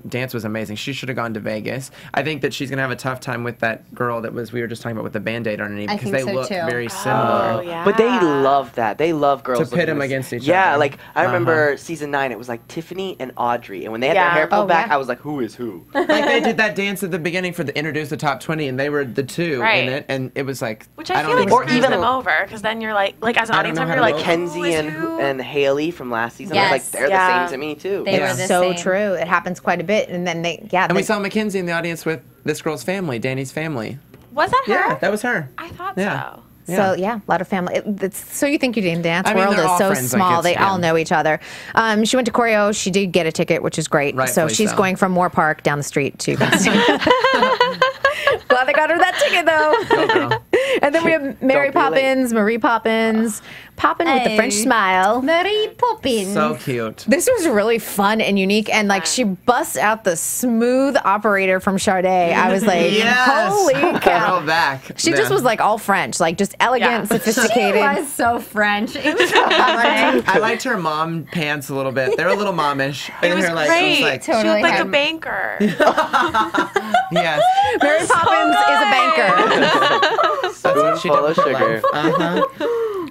dance was amazing. She should have gone to Vegas. I think that she's gonna have a tough time with that girl that we were just talking about with the Band-Aid on her knee I because think they so, look too. very similar. Oh, yeah. But they love that. They love girls To pit looking them this- against each Yeah, other. like I remember season 9. It was like Tiffany and Audrey, and when they had their Yeah. hair pulled Oh, back, yeah. I was like, "Who is who?" Like they did that dance at the beginning for the introduce the top 20, and they were the two Right. in it, and it was like Which I don't feel like think- Or screws even- them over, because then you're like as an I don't audience know member, how you're to like, vote. Kenzie and Haley from last season. I was Yes. like, they're Yeah. the same to me too. They Yeah. were the so same. true. It happens quite a bit, and then And we saw Mackenzie in the audience with this girl's family, Danny's family. was that her? Yeah, that was her. I thought Yeah. so. So yeah, a lot of family. So you think you in dance I mean, world they're is all so friends, like, small. it's- They yeah. all know each other. She went to choreo. She did get a ticket, which is great. So Rightfully she's so. going from Moore Park down the street to. Glad they got her that ticket though. Go girl. And then we have Mary Don't be late. Poppins, Marie Poppins, Poppin with the French Hey. smile. Mary Poppins. So cute. This was really fun and unique, and like she busts out the smooth operator from Sade. I was like, Yes. holy Girl cow! back. She just was like all French, like just elegant, Yeah. sophisticated. She was so French. It was so I liked her mom pants a little bit. They were a little momish. It was her, like, great. It was like, She looked Totally like a had- banker. yes. Mary Poppins is a banker. That's what she Full did of with her sugar. life.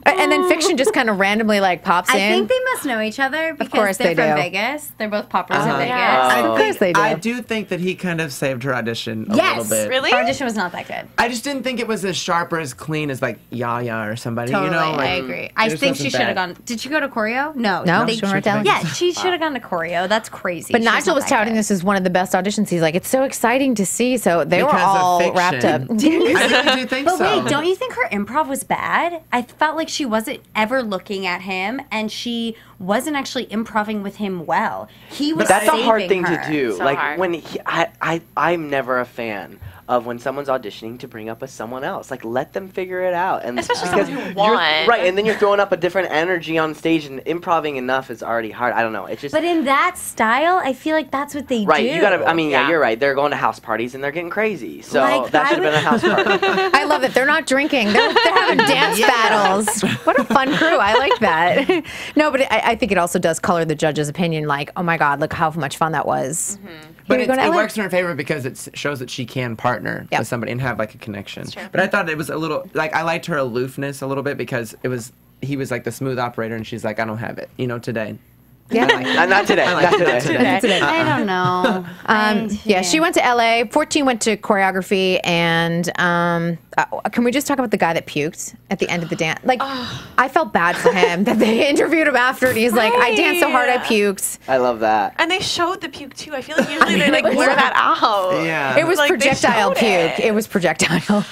And then Fiction just kind of randomly like pops I in. think they must know each other because course they're they from do. Vegas. They're both poppers in Vegas. Yeah. Of course they do. I do think that he kind of saved her audition a Yes. little bit. Really? Our audition was not that good. I just didn't think it was as sharp or as clean as like Yaya or somebody. Totally, You know, like, I agree. it I just think she wasn't should have bad. gone. Did she go to choreo? No. No, They- she went to LA. Yeah, she should have gone to choreo. That's crazy. But She was Nigel not was that touting good. this as one of the best auditions. He's like, it's so exciting to see. So they were Because of all wrapped up. Fiction. I really do think But so. wait, don't you think her improv was bad? I felt like she wasn't ever looking at him, and she wasn't actually improving with him well. He was. But that's a hard saving thing her. to do. So like hard. when I'm never a fan of when someone's auditioning to bring up as someone else. Like let them figure it out. And Especially because someone who you're- won. Right, and then you're throwing up a different energy on stage, and improving enough is already hard. I don't know. It's just But in that style, I feel like that's what they right. do. You gotta. I mean, yeah, Yeah. you're right. They're going to house parties and they're getting crazy. So Like, that I should have been a house party. I love it. They're not drinking. They're having dance battles. What a fun crew. I like that. No, but I think it also does color the judge's opinion. Like, oh my God, look how much fun that was. But Here we go to it LA. works in her favor because it shows that she can partner Yep. with somebody and have like a connection. But I thought it was a little like I liked her aloofness a little bit because he was like the smooth operator and she's like I don't have it, today. Yeah. Not today. Not today. I don't know. Yeah, she went to LA. 14 went to choreography, and can we just talk about the guy that puked at the end of the dance? Like, I felt bad for him that they interviewed him after, and he's like, "I danced so hard, I puked." I love that. And they showed the puke too. I feel like usually they like blur that out. Yeah. It was Like, they projectile showed puke. it. It was projectile.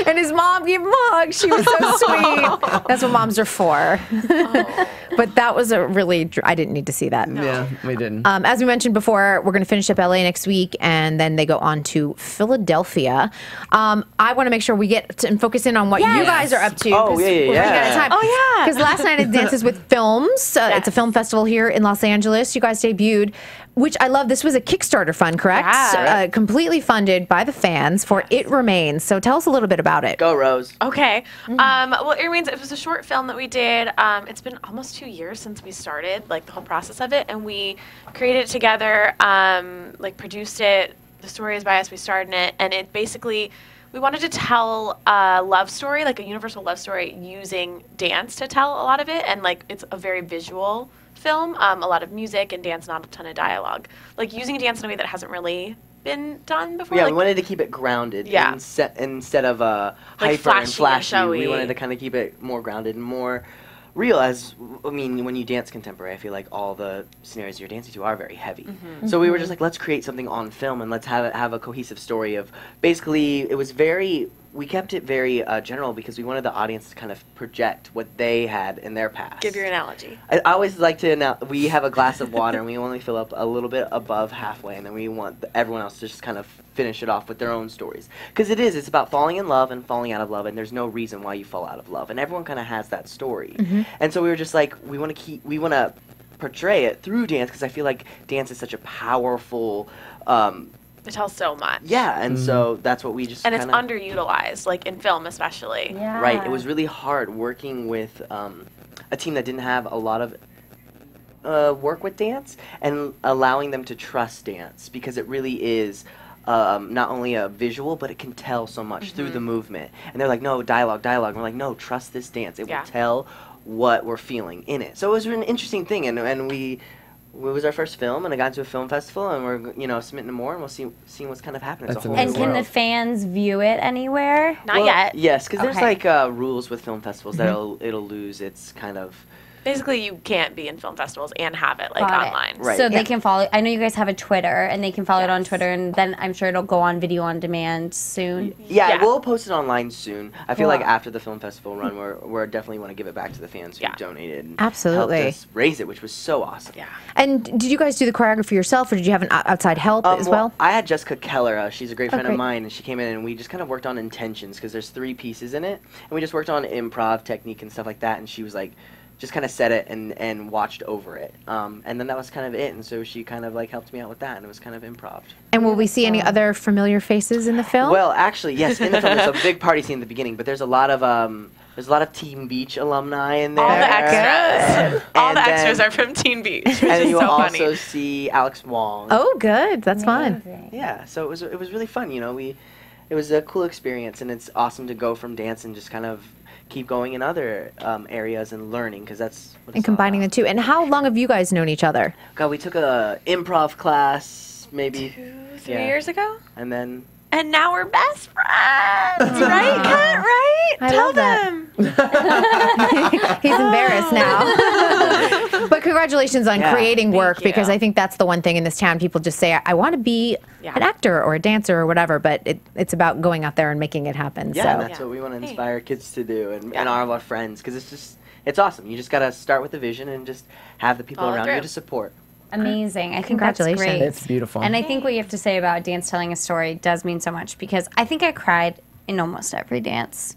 And his mom gave him a hug. She was so sweet. That's what moms are for. But that was a really, I didn't need to see that. No. Yeah, we didn't. As we mentioned before, we're going to finish up LA next week, and then they go on to Philadelphia. I want to make sure we get to, and focus in on what you guys are up to. Oh, yeah. We're running out of time. Oh, yeah. Because last night at Dances with Films, it's a film festival here in Los Angeles. You guys debuted, which I love. This was a Kickstarter fund, correct? Yeah. Completely funded by the fans for It Remains. So tell us a little bit about it. Go, Rose. Okay. Well, It Remains, it was a short film that we did. It's been almost 2 years since we started, like, the whole process of it. And we created it together, like, produced it. The story is by us. We starred in it. And it basically, we wanted to tell a love story, like a universal love story, using dance to tell a lot of it. And, like, it's a very visual film, a lot of music and dance, not a ton of dialogue. Like, using dance in a way that hasn't really been done before. Yeah, like, we wanted to keep it grounded. Yeah. Instead of hyper and flashy, we wanted to kind of keep it more grounded and more real. I mean, when you dance contemporary, I feel like all the scenarios you're dancing to are very heavy. So we were just like, let's create something on film and let's have a cohesive story of, basically, it was very, we kept it very general because we wanted the audience to kind of project what they had in their past. Give your analogy. I always like to we have a glass of water and we only fill up a little bit above halfway, and then we want everyone else to just kind of finish it off with their own stories. Because it's about falling in love and falling out of love, and there's no reason why you fall out of love, and everyone kind of has that story. And so we were just like, we want to portray it through dance, because I feel like dance is such a powerful It tells so much. yeah, and so that's what we just And kinda, it's underutilized, like in film especially. Yeah. right. It was really hard working with a team that didn't have a lot of work with dance and allowing them to trust dance, because it really is not only a visual, but it can tell so much through the movement. And they're like, no, dialogue. And we're like, no, trust this dance. It will tell what we're feeling in it. So it was an interesting thing, and it was our first film, and I got into a film festival, and we're submitting to more, and we'll see what's kind of happening. That's And can the fans view it anywhere? Not yet. Yes, because there's Okay. like rules with film festivals that it'll lose its kind of. Basically, you can't be in film festivals and have it like Got it. online. Right. So they can follow. I know you guys have a Twitter, and they can follow it on Twitter, and then I'm sure it'll go on video on demand soon. Yeah, we'll post it online soon. I feel like Cool. after the film festival run, we're definitely want to give it back to the fans who donated and Absolutely. helped us raise it, which was so awesome. Yeah. And did you guys do the choreography yourself, or did you have an outside help as well? I had Jessica Keller. She's a great friend great. of mine, and she came in, and we just kind of worked on intentions, because there's 3 pieces in it, and we just worked on improv technique and stuff like that, and she was like, just kind of said it and watched over it. And then that was kind of it, and so she kind of like helped me out with that, and it was kind of improv. And will we see any other familiar faces in the film? Well, actually, yes, in the film there's a big party scene at the beginning, but there's a lot of Team Beach alumni in there. All the extras. All And the extras then- are from Teen Beach, which And is you so will funny. also see Alex Wong. Oh, good. That's fun. Yeah, so it was really fun. It was a cool experience, and it's awesome to go from dance and just kind of keep going in other areas and learning, because that's what And combining the two. And how long have you guys known each other? God, we took a improv class maybe 3 years ago. and then And now we're best friends, right, Kat? Right? I Tell love that. them. He's embarrassed now. But congratulations on Yeah, creating work, you. because I think that's the one thing in this town. People just say, I want to be an actor or a dancer or whatever, but it's about going out there and making it happen. yeah, so. and that's what we want to inspire kids to do, and all of our friends, because it's awesome. You just got to start with a vision and just have the people Follow around you through. to support. Amazing. I think that's great. Congratulations. It's beautiful. And I think what you have to say about dance telling a story does mean so much, because I think I cried in almost every dance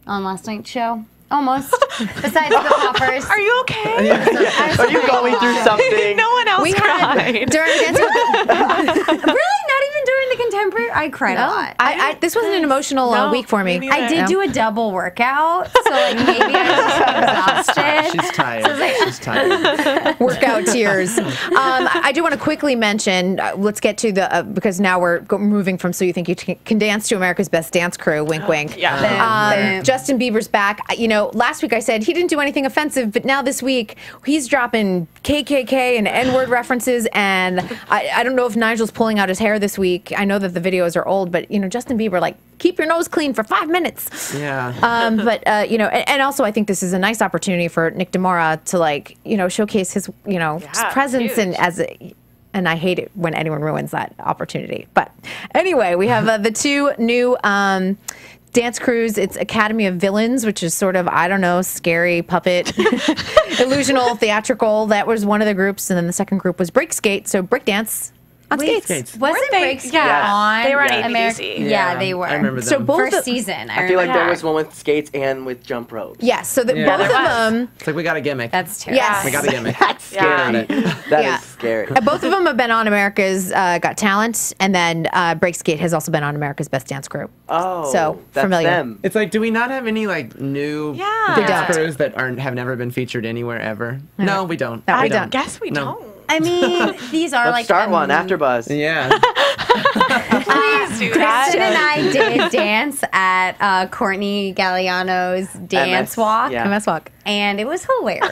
on last night's show. Almost. Besides the poppers. Are you okay? Are you going through something? No one else We had cried. during dance Really? Not even during the contemporary? I cried a lot. this wasn't an emotional No, week for me. me neither. I did do a double workout, so like maybe I was exhausted. She's tired. She's tired. Workout tears. I do want to quickly mention, let's get to the, because now we're moving from So You Think You Can Dance to America's Best Dance Crew, wink, wink. Yeah. Justin Bieber's back. Last week I said he didn't do anything offensive, but now this week he's dropping KKK and N-word references, and I don't know if Nigel's pulling out his hair this week. I know that the videos are old, but, Justin Bieber, like, keep your nose clean for 5 minutes. Yeah. And also I think this is a nice opportunity for Nick DeMora to, like, showcase his, his presence, huge. and I hate it when anyone ruins that opportunity. But anyway, we have the 2 new dance crews. It's Academy of Villains, which is sort of, I don't know, scary puppet, illusional, theatrical. That was one of the groups. And then the second group was Break Skate. So breakdance on skates. Wasn't Break Skate on? They were on America? ABC. Yeah, they were. I remember them. So both First season. I feel like there was one with skates and with jump ropes. Yes, so both of them. It's like we got a gimmick. That's terrible. Yes. We got a gimmick. That's scary. That is scary. Both of them have been on America's Got Talent, and then Break Skate has also been on America's Best Dance Crew. Oh, so that's familiar. them. It's like, do we not have any like new dance crews that have never been featured anywhere ever? No, we don't. No, we I don't. guess we don't. I mean, these are Let's like start one, AfterBuzz. Yeah. Please do Kristyn and that. I did dance at Courtney Galliano's dance walk, yeah. MS Walk. and it was hilarious.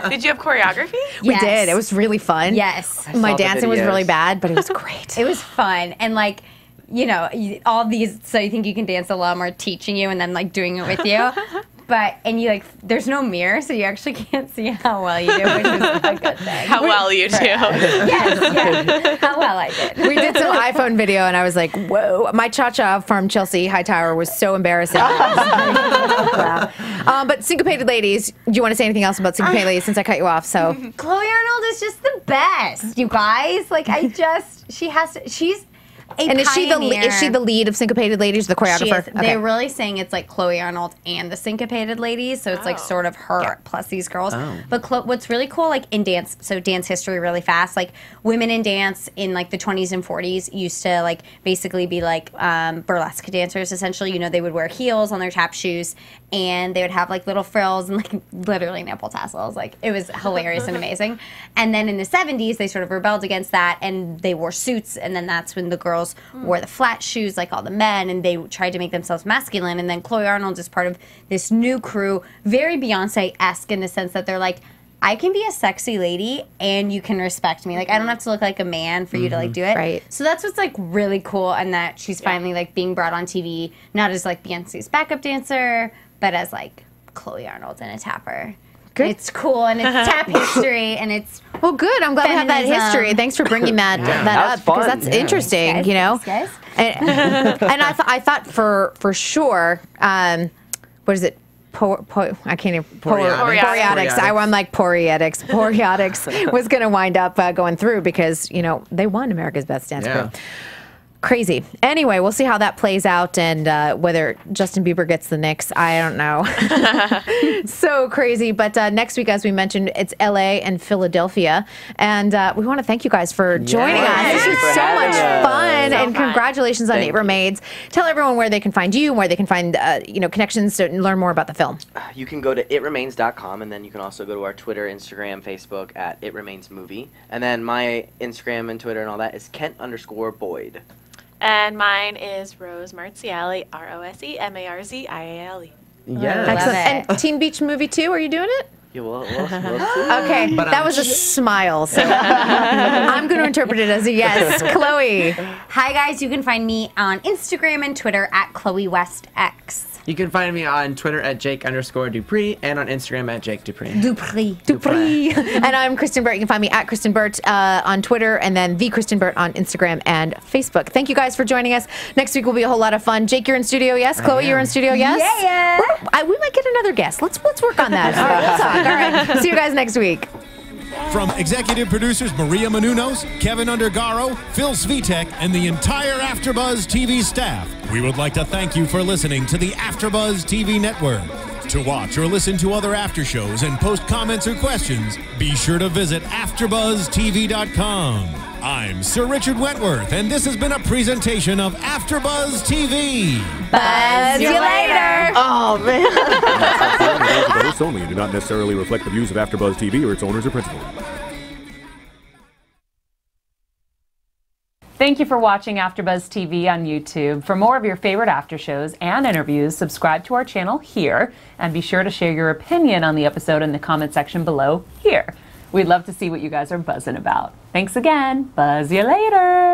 Did you have choreography? We did. It was really fun. Yes. My saw the dancing was really videos. bad, but it was great. It was fun. And like, you know, all these, so you think you can dance a lot more teaching you and then like doing it with you. But, and you like, there's no mirror, so you actually can't see how well you do, which is a good thing. How well you do. Yes, how well I did. We did some iPhone video, and I was like, whoa. My cha-cha from Chelsea Hightower was so embarrassing. Wow. But Syncopated Ladies, do you want to say anything else about Syncopated Ladies since I cut you off? So Chloe Arnold is just the best, you guys. Like, she's a and is she pioneer. the lead of Syncopated Ladies, the choreographer? She is. Okay. They're really saying it's like Chloe Arnold and the Syncopated Ladies, so it's like sort of her plus these girls. But what's really cool, like in dance, so dance history really fast, like women in dance in like the 20s and 40s used to like basically be like burlesque dancers essentially. You know, they would wear heels on their tap shoes and they would have like little frills and like literally nipple tassels. Like it was hilarious and amazing. And then in the 70s, they sort of rebelled against that and they wore suits, and then that's when the girls wore the flat shoes like all the men, and they tried to make themselves masculine. And then Chloe Arnold is part of this new crew, very Beyonce-esque in the sense that they're like, I can be a sexy lady and you can respect me. Like, I don't have to look like a man for you to like do it. Right. So that's what's like really cool, and that she's finally like being brought on TV, not as like Beyonce's backup dancer, but as like Chloe Arnold and a tapper. Good. It's cool, and it's tap history, and it's well, good. I'm glad we have that feminism. history. Thanks for bringing that That was up because fun. that's interesting. Guys, you know, thanks, guys. and I thought for sure. What is it? I can't even. Poriatics. I'm like Poriatics. Poriatics was going to wind up going through because, you know, they won America's Best Dance Crew. Crazy. Anyway, we'll see how that plays out and whether Justin Bieber gets the Knicks. I don't know. So crazy. But next week, as we mentioned, it's LA and Philadelphia. And we want to thank you guys for joining us. This was so much fun. And congratulations on 8 Mermaids. Tell everyone where they can find you, where they can find connections to learn more about the film. You can go to itremains.com, and then you can also go to our Twitter, Instagram, Facebook at itremainsmovie. And then my Instagram and Twitter and all that is Kent_Boyd. And mine is Rose Marziale, RoseMarziale. Yeah. Excellent. And Teen Beach Movie 2, are you doing it? Yeah, we'll see. Okay, that was a smile. So I'm going to interpret it as a yes. Chloe. Hi, guys. You can find me on Instagram and Twitter at ChloeWestX. You can find me on Twitter at Jake_DuPree and on Instagram at Jake DuPree. DuPree. And I'm Kristyn Burtt. You can find me at Kristyn Burtt on Twitter and then the Kristyn Burtt on Instagram and Facebook. Thank you guys for joining us. Next week will be a whole lot of fun. Jake, you're in studio, yes? Chloe, you're in studio, yes? Yeah. We might get another guest. Let's work on that. All right, we'll talk. All right. See you guys next week. From executive producers Maria Menounos, Kevin Undergaro, Phil Svitek, and the entire AfterBuzz TV staff, we would like to thank you for listening to the AfterBuzz TV network. To watch or listen to other after shows and post comments or questions, be sure to visit AfterBuzzTV.com. I'm Sir Richard Wentworth, and this has been a presentation of AfterBuzz TV. Buzz you later. Oh, man. Hosts only and do not necessarily reflect the views of AfterBuzz TV or its owners or principals. Thank you for watching AfterBuzz TV on YouTube. For more of your favorite after shows and interviews, subscribe to our channel here, and be sure to share your opinion on the episode in the comment section below here. We'd love to see what you guys are buzzing about. Thanks again. Buzz you later.